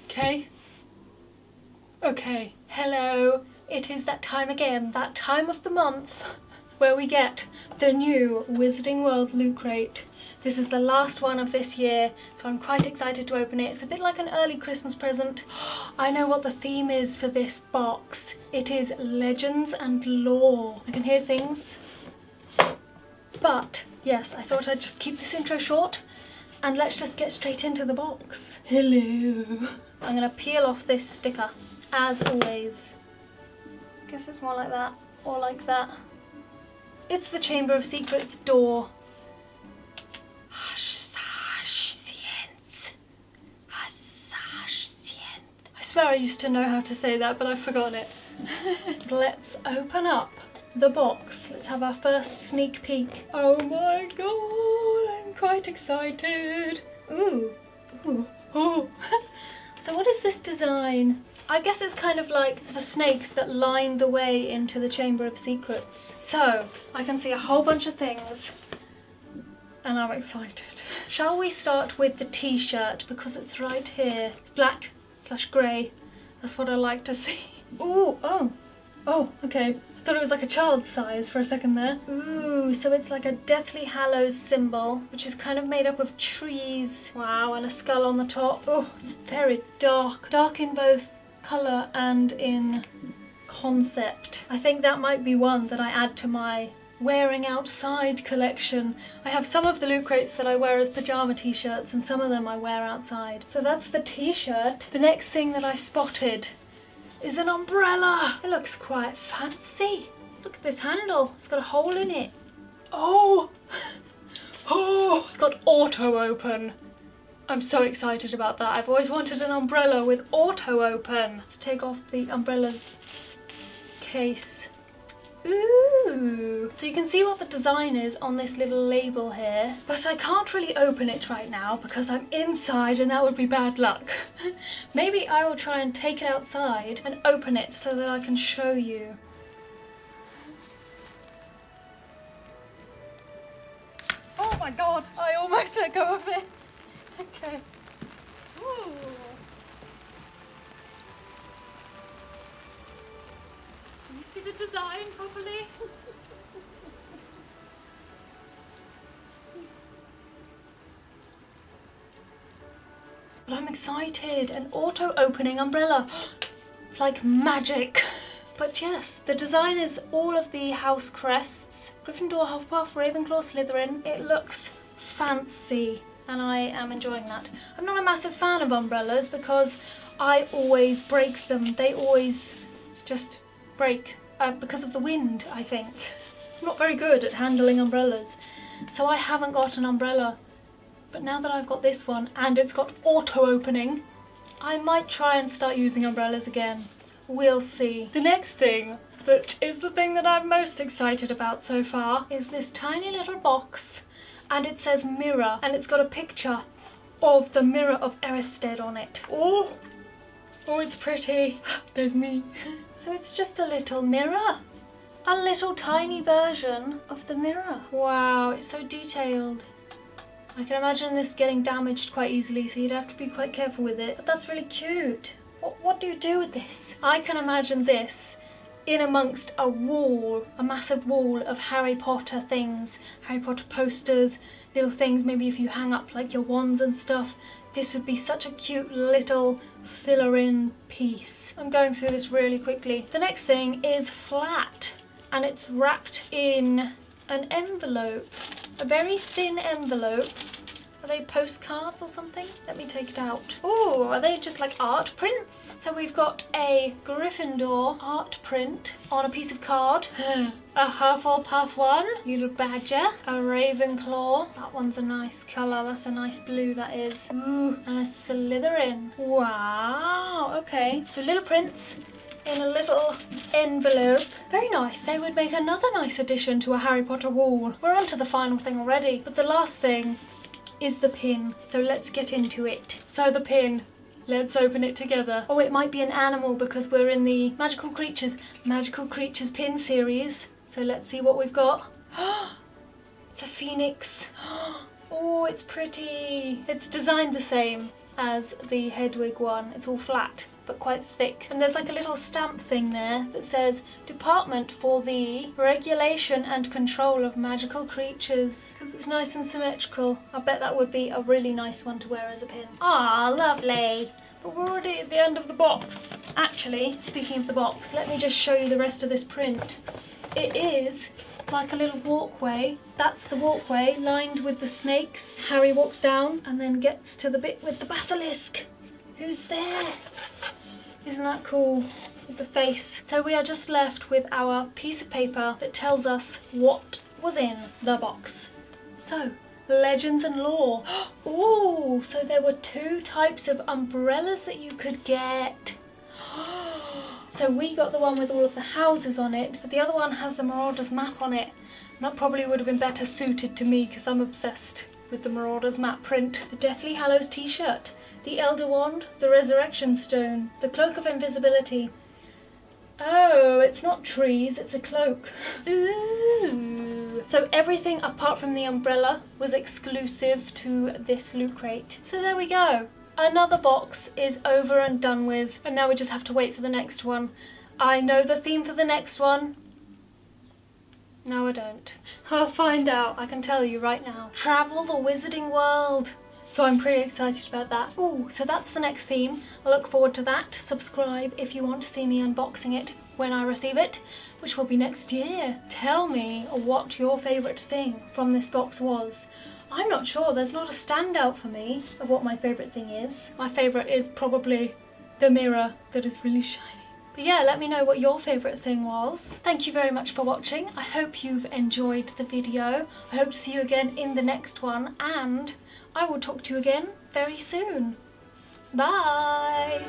Okay. Okay, hello. It is that time again, that time of the month where we get the new Wizarding World Loot Crate. This is the last one of this year, so I'm quite excited to open it. It's a bit like an early Christmas present. I know what the theme is for this box. It is Legends and Lore. I can hear things. But, yes, I thought I'd just keep this intro short and let's just get straight into the box. Hello. I'm gonna peel off this sticker, as always. Guess it's more like that, or like that. It's the Chamber of Secrets door. I swear I used to know how to say that, but I've forgotten it. Let's open up the box. Let's have our first sneak peek. Oh my god, I'm quite excited. Ooh, ooh, ooh. So what is this design? I guess it's kind of like the snakes that line the way into the Chamber of Secrets. So, I can see a whole bunch of things and I'm excited. Shall we start with the t-shirt, because it's right here. It's black/grey. That's what I like to see. Ooh, oh, okay. I thought it was like a child's size for a second there. Ooh, so it's like a Deathly Hallows symbol, which is kind of made up of trees. Wow, and a skull on the top. Oh, it's very dark. Dark in both colour and in concept. I think that might be one that I add to my wearing outside collection. I have some of the Loot Crates that I wear as pyjama t-shirts and some of them I wear outside. So that's the t-shirt. The next thing that I spotted is an umbrella. It looks quite fancy. Look at this handle. It's got a hole in it. Oh! Oh! It's got auto open. I'm so excited about that. I've always wanted an umbrella with auto open. Let's take off the umbrella's case. Ooh! So you can see what the design is on this little label here, but I can't really open it right now because I'm inside and that would be bad luck. Maybe I will try and take it outside and open it so that I can show you. Oh my god! I almost let go of it. Okay. Ooh. Can you see the design properly? But I'm excited. An auto-opening umbrella. It's like magic. But yes, the design is all of the house crests. Gryffindor, Hufflepuff, Ravenclaw, Slytherin. It looks fancy and I am enjoying that. I'm not a massive fan of umbrellas because I always break them. They always just break because of the wind, I think. I'm not very good at handling umbrellas, so I haven't got an umbrella. But now that I've got this one and it's got auto opening, I might try and start using umbrellas again. We'll see. The next thing that is the thing that I'm most excited about so far is this tiny little box, and it says mirror, and it's got a picture of the Mirror of Erised on it. Oh, oh, it's pretty. There's me. So it's just a little mirror. A little tiny version of the mirror. Wow, it's so detailed. I can imagine this getting damaged quite easily, so you'd have to be quite careful with it. But that's really cute. What do you do with this? I can imagine this in amongst a wall, a massive wall of Harry Potter things, Harry Potter posters, little things, maybe if you hang up like your wands and stuff. This would be such a cute little filler-in piece. I'm going through this really quickly. The next thing is flat, and it's wrapped in an envelope, a very thin envelope. Are they postcards or something? Let me take it out. Oh, are they just like art prints? So we've got a Gryffindor art print on a piece of card. A Hufflepuff one, little badger. A Ravenclaw. That one's a nice colour. That's a nice blue, that is. Ooh, and a Slytherin. Wow, okay. So little prints in a little envelope. Very nice. They would make another nice addition to a Harry Potter wall. We're on to the final thing already. But the last thing is the pin, so let's get into it. So the pin, let's open it together. Oh, it might be an animal because we're in the Magical Creatures pin series. So let's see what we've got. It's a phoenix. Oh, it's pretty. It's designed the same as the Hedwig one. It's all flat but quite thick. And there's like a little stamp thing there that says Department for the Regulation and Control of Magical Creatures. Because it's nice and symmetrical. I bet that would be a really nice one to wear as a pin. Ah, lovely. But we're already at the end of the box. Actually, speaking of the box, let me just show you the rest of this print. It is like a little walkway. That's the walkway lined with the snakes. Harry walks down and then gets to the bit with the basilisk. Who's there? Isn't that cool? With the face. So we are just left with our piece of paper that tells us what was in the box. So, legends and lore. Ooh, so there were 2 types of umbrellas that you could get. So we got the one with all of the houses on it, but the other one has the Marauders map on it. And that probably would have been better suited to me because I'm obsessed with the Marauders map print. The Deathly Hallows t-shirt, the Elder Wand, the Resurrection Stone, the Cloak of Invisibility. Oh, it's not trees, it's a cloak. Ooh. So everything apart from the umbrella was exclusive to this loot crate. So there we go. Another box is over and done with, and now we just have to wait for the next one. I know the theme for the next one. No, I don't. I'll find out, I can tell you right now. Travel the Wizarding World. So I'm pretty excited about that. Ooh, so that's the next theme. I look forward to that. Subscribe if you want to see me unboxing it when I receive it, which will be next year. Tell me what your favourite thing from this box was. I'm not sure, there's not a standout for me of what my favourite thing is. My favourite is probably the mirror that is really shiny. But yeah, let me know what your favourite thing was. Thank you very much for watching. I hope you've enjoyed the video. I hope to see you again in the next one, and I will talk to you again very soon. Bye!